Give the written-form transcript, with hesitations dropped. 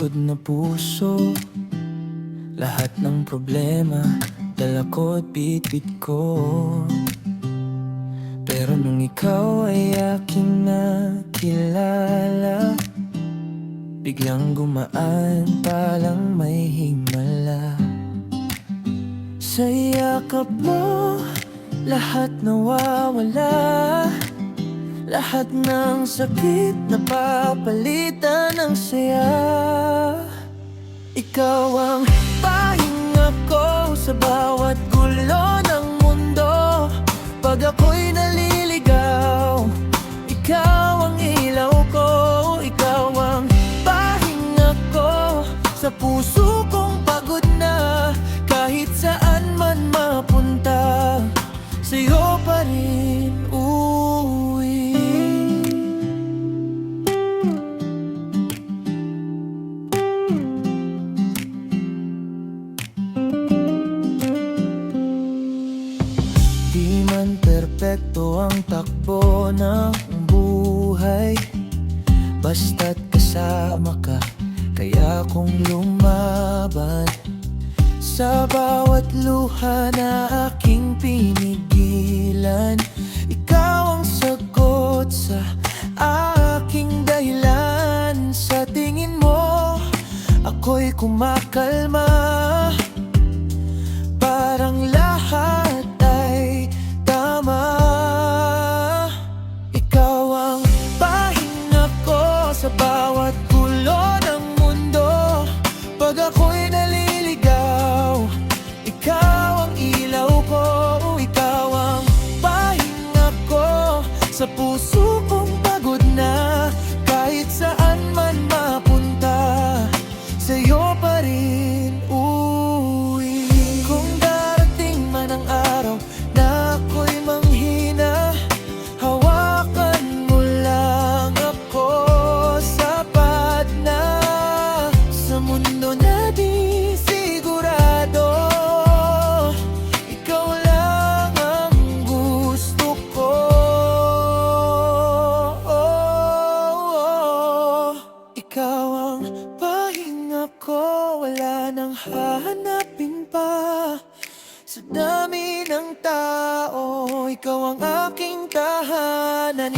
pagod na puso. Lahat ng problema dala ko at bitbit ko. Pero nung ikaw ay aking nakilala, biglang gumaan, palang may himala. Sa yakap mo, lahat nawawala. Lahat ng sakit napapalitan ng saya. Ikaw ang pahinga ko sa bawat gulo ng mundo. Pag ako'y naliligaw, ikaw ang ilaw ko. Ikaw ang pahinga ko sa puso kong pagod na. Kahit saan man mapunta, sa'yo pa rin uuwi. Di man perpekto ang takbo ng buhay, basta't kasama ka, kaya kong lumaban. Sa bawat luha na aking pinigilan, ikaw ang sagot sa aking dahilan. Sa tingin mo, ako'y kumakalma. Parang lahat ay tama. Ikaw ang pahinga ko sa bawat gulo ng mundo. Pag ako'y naliligaw, ikaw ang ilaw ko. Ikaw ang pahinga ko sa puso kong pagod na. Kahit saan man mapunta, sa'yo pa rin uuwi. Kung darating man ang araw na ako'y manghina, hawakan mo lang ako. Sapat na sa mundo na di sigurado. Ikaw lang ang gusto ko. Ikaw ang pahinga ko, wala nang hahanapin pa. Sa dami ng tao, ikaw ang aking tahanan.